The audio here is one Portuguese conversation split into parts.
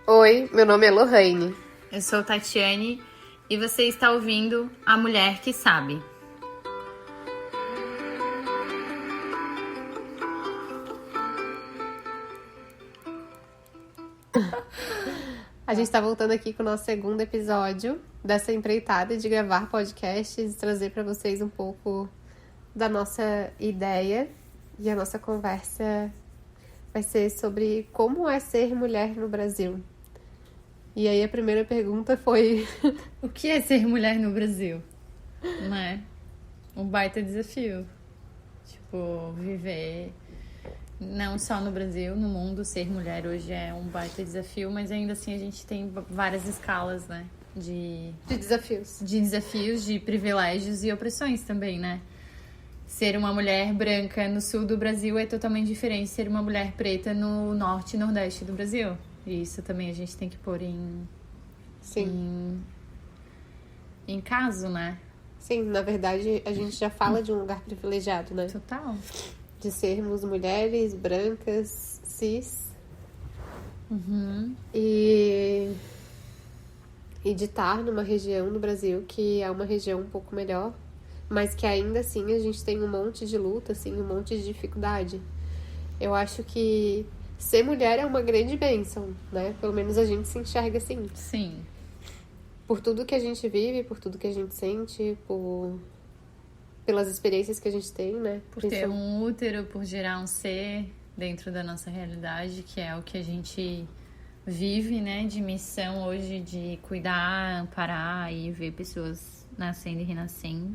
Oi, meu nome é Lohane. Eu sou Tatiane e você está ouvindo A Mulher que Sabe. A gente tá voltando aqui com o nosso segundo episódio dessa empreitada de gravar podcasts e trazer para vocês um pouco da nossa ideia. E a nossa conversa vai ser sobre como é ser mulher no Brasil. E aí a primeira pergunta foi... O que é ser mulher no Brasil? Não é? Um baita desafio. Tipo, viver não só no Brasil, no mundo, ser mulher hoje é um baita desafio, mas ainda assim a gente tem várias escalas, né? De desafios. De desafios, de privilégios e opressões também, né? Ser uma mulher branca no sul do Brasil é totalmente diferente de ser uma mulher preta no norte e nordeste do Brasil. E isso também a gente tem que pôr em caso, né? Sim, na verdade a gente já fala de um lugar privilegiado, né? Total. De sermos mulheres brancas, cis. E de estar numa região do Brasil que é uma região um pouco melhor, mas que ainda assim a gente tem um monte de luta, assim, um monte de dificuldade. Eu acho que ser mulher é uma grande bênção, né? Pelo menos a gente se enxerga assim. Sim. Por tudo que a gente vive, por tudo que a gente sente, pelas experiências que a gente tem, né? Por ter um útero, por gerar um ser dentro da nossa realidade, que é o que a gente vive, né? De missão hoje de cuidar, amparar e ver pessoas nascendo e renascendo.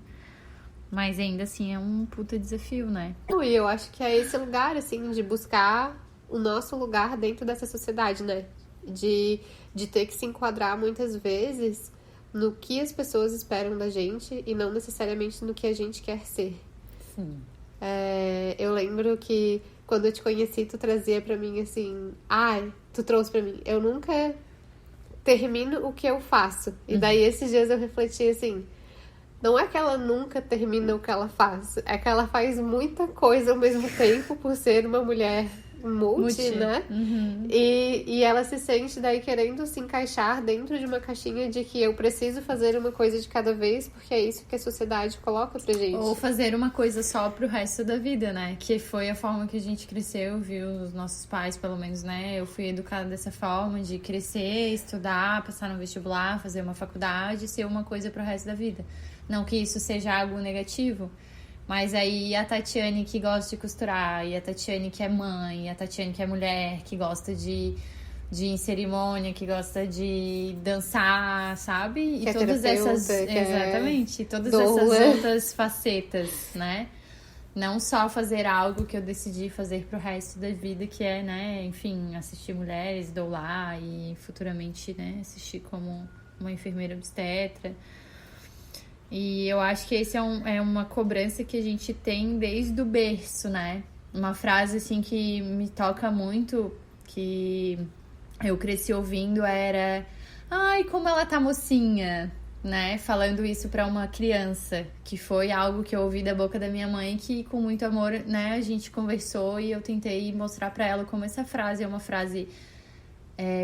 Mas ainda assim é um puta desafio, né? E eu acho que é esse lugar, assim, de buscar o nosso lugar dentro dessa sociedade, né? De ter que se enquadrar muitas vezes no que as pessoas esperam da gente e não necessariamente no que a gente quer ser. Sim. Eu lembro que quando eu te conheci, tu trazia pra mim assim... tu trouxe pra mim. Eu nunca termino o que eu faço. E daí esses dias eu refleti assim... Não é que ela nunca termina o que ela faz. É que ela faz muita coisa ao mesmo tempo por ser uma mulher multi, né? E ela se sente daí querendo se encaixar dentro de uma caixinha de que eu preciso fazer uma coisa de cada vez porque é isso que a sociedade coloca pra gente. Ou fazer uma coisa só pro resto da vida, né? Que foi a forma que a gente cresceu, viu? Os nossos pais, pelo menos, né? Eu fui educada dessa forma de crescer, estudar, passar no vestibular, fazer uma faculdade e ser uma coisa pro resto da vida. Não que isso seja algo negativo, mas aí a Tatiane que gosta de costurar, e a Tatiane que é mãe, e a Tatiane que é mulher, que gosta de ir em cerimônia, que gosta de dançar, sabe? Que e todas essas... Exatamente, todas essas outras facetas, né? Não só fazer algo que eu decidi fazer pro resto da vida, que é, né, enfim, assistir mulheres, doular e futuramente, né, assistir como uma enfermeira obstetra. E eu acho que esse é uma cobrança que a gente tem desde o berço, né? Uma frase, assim, que me toca muito, que eu cresci ouvindo era... Ai, como ela tá mocinha, né? Falando isso pra uma criança, que foi algo que eu ouvi da boca da minha mãe, que com muito amor, né, a gente conversou e eu tentei mostrar pra ela como essa frase é uma frase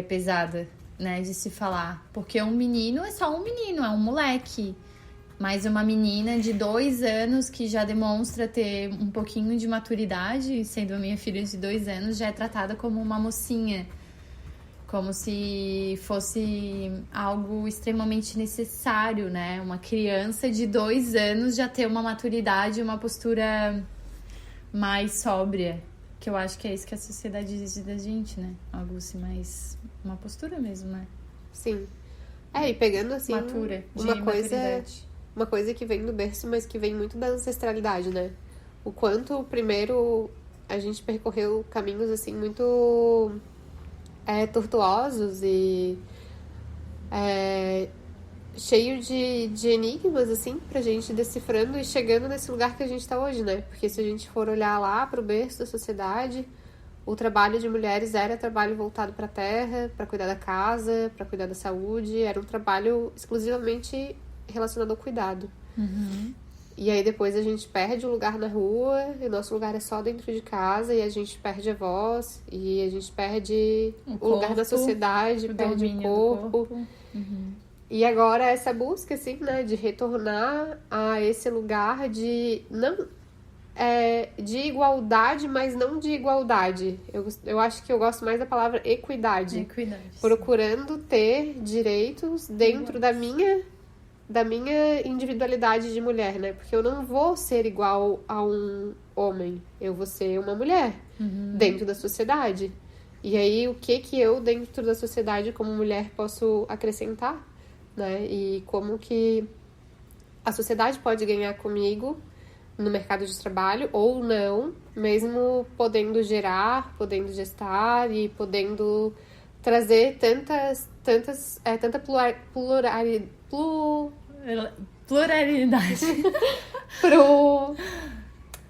pesada, né, de se falar. Porque um menino é só um menino, é um moleque. Mas uma menina de 2 anos que já demonstra ter um pouquinho de maturidade, sendo a minha filha de 2 anos, já é tratada como uma mocinha. Como se fosse algo extremamente necessário, né? Uma criança de 2 anos já ter uma maturidade, uma postura mais sóbria. Que eu acho que é isso que a sociedade exige da gente, né? Algo assim mais... Uma postura mesmo, né? Sim. E pegando assim... Matura, de maturidade. Uma coisa que vem do berço, mas que vem muito da ancestralidade, né? O quanto, primeiro, a gente percorreu caminhos, assim, muito tortuosos e cheio de enigmas, assim, pra gente decifrando e chegando nesse lugar que a gente tá hoje, né? Porque se a gente for olhar lá pro berço da sociedade, o trabalho de mulheres era trabalho voltado pra terra, pra cuidar da casa, pra cuidar da saúde, era um trabalho exclusivamente relacionado ao cuidado. E aí depois a gente perde o lugar na rua, e o nosso lugar é só dentro de casa, e a gente perde a voz, e a gente perde o lugar na sociedade, perde o corpo. E agora essa busca, assim, né, de retornar a esse lugar de não de igualdade, mas não de igualdade. Eu acho que eu gosto mais da palavra equidade. Equidade. Procurando ter direitos dentro da minha individualidade de mulher, né? Porque eu não vou ser igual a um homem. Eu vou ser uma mulher dentro da sociedade. E aí, o que eu, dentro da sociedade, como mulher, posso acrescentar, né? E como que a sociedade pode ganhar comigo no mercado de trabalho ou não, mesmo podendo gerar, podendo gestar e podendo trazer tanta pluralidade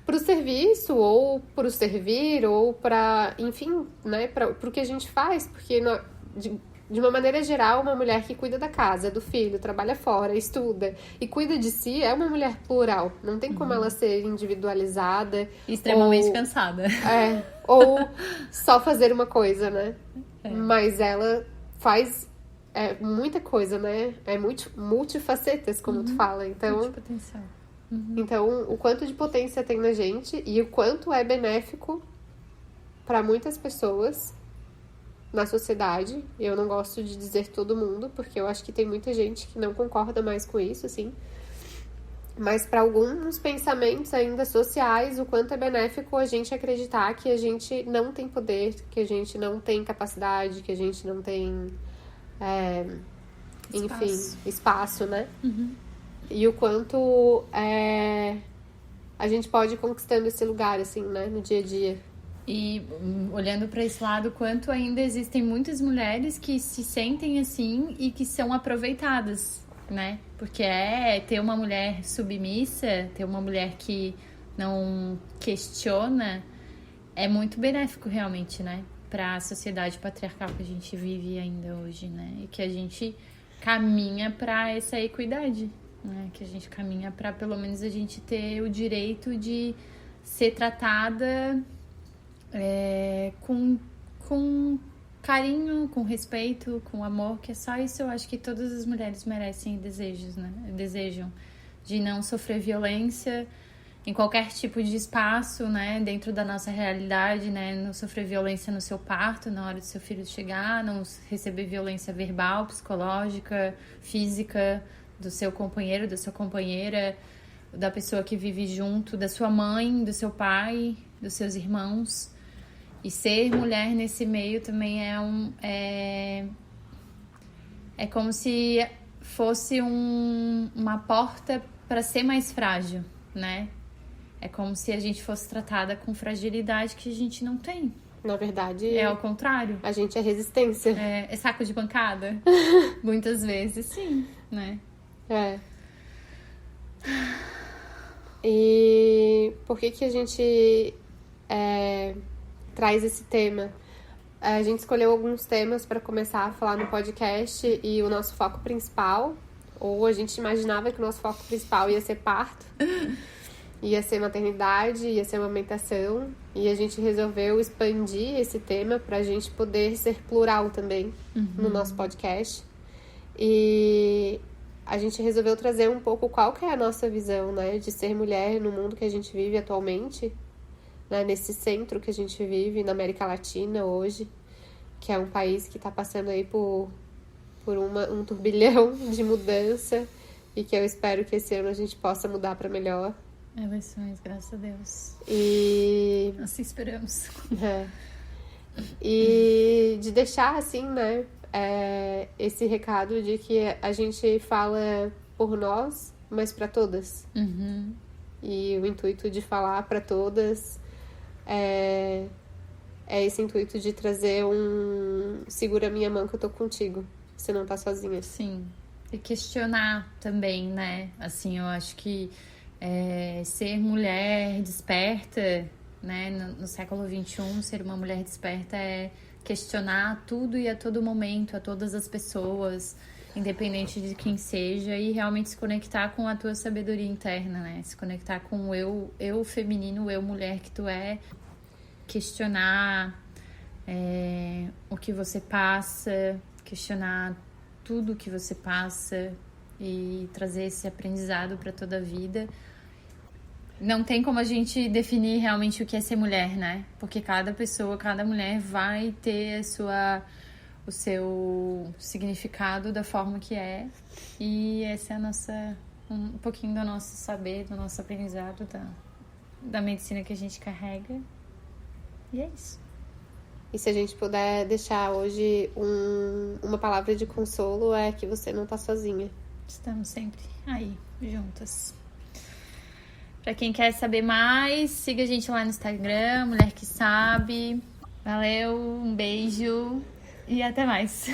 pro serviço, ou pro servir, ou pra, enfim, né, pro que a gente faz, porque de uma maneira geral, uma mulher que cuida da casa, do filho, trabalha fora, estuda e cuida de si é uma mulher plural. Não tem como ela ser individualizada. Extremamente cansada. Ou só fazer uma coisa, né? Mas ela faz muita coisa, né? É multifacetas, como tu fala. Então, multipotencial. Então, o quanto de potência tem na gente e o quanto é benéfico para muitas pessoas na sociedade. Eu não gosto de dizer todo mundo, porque eu acho que tem muita gente que não concorda mais com isso, assim. Mas para alguns pensamentos ainda sociais, o quanto é benéfico a gente acreditar que a gente não tem poder, que a gente não tem capacidade, que a gente não tem, espaço, né? E o quanto a gente pode ir conquistando esse lugar, assim, né, no dia a dia. E olhando para esse lado, quanto ainda existem muitas mulheres que se sentem assim e que são aproveitadas, né? Porque ter uma mulher submissa, ter uma mulher que não questiona, é muito benéfico realmente, né? Para a sociedade patriarcal que a gente vive ainda hoje, né? E que a gente caminha para essa equidade, né? Que a gente caminha para pelo menos a gente ter o direito de ser tratada com carinho, com respeito, com amor, que é só isso. Eu acho que todas as mulheres merecem e desejam de não sofrer violência em qualquer tipo de espaço, né, dentro da nossa realidade, né, não sofrer violência no seu parto, na hora do seu filho chegar, não receber violência verbal, psicológica, física do seu companheiro, da sua companheira, da pessoa que vive junto, da sua mãe, do seu pai, dos seus irmãos. E ser mulher nesse meio também é como se fosse uma porta para ser mais frágil, né? É como se a gente fosse tratada com fragilidade que a gente não tem. Na verdade... É ao contrário. A gente é resistência. É saco de pancada? Muitas vezes, sim, né? E por que a gente traz esse tema? A gente escolheu alguns temas para começar a falar no podcast e o nosso foco principal, ou a gente imaginava que o nosso foco principal ia ser parto, ia ser maternidade, ia ser amamentação, e a gente resolveu expandir esse tema para a gente poder ser plural também no nosso podcast. E a gente resolveu trazer um pouco qual que é a nossa visão, né, de ser mulher no mundo que a gente vive atualmente, né, nesse centro que a gente vive na América Latina hoje, que é um país que está passando aí por um turbilhão de mudança e que eu espero que esse ano a gente possa mudar para melhor. Eleições, graças a Deus. E assim esperamos. E de deixar assim, né, esse recado de que a gente fala por nós, mas para todas. E o intuito de falar para todas é esse intuito de trazer segura a minha mão que eu tô contigo, você não tá sozinha. Sim, e questionar também, né? Assim, eu acho que ser mulher desperta, né? No século XXI, ser uma mulher desperta é questionar tudo e a todo momento, a todas as pessoas, independente de quem seja, e realmente se conectar com a tua sabedoria interna, né? Se conectar com o eu feminino, o eu mulher que tu é, questionar o que você passa, questionar tudo que você passa e trazer esse aprendizado para toda a vida. Não tem como a gente definir realmente o que é ser mulher, né? Porque cada pessoa, cada mulher vai ter o seu significado da forma que é. E essa é um pouquinho do nosso saber, do nosso aprendizado, da medicina que a gente carrega. E é isso. E se a gente puder deixar hoje uma palavra de consolo, é que você não tá sozinha. Estamos sempre aí, juntas. Pra quem quer saber mais, siga a gente lá no Instagram, Mulher que Sabe. Valeu, um beijo e até mais.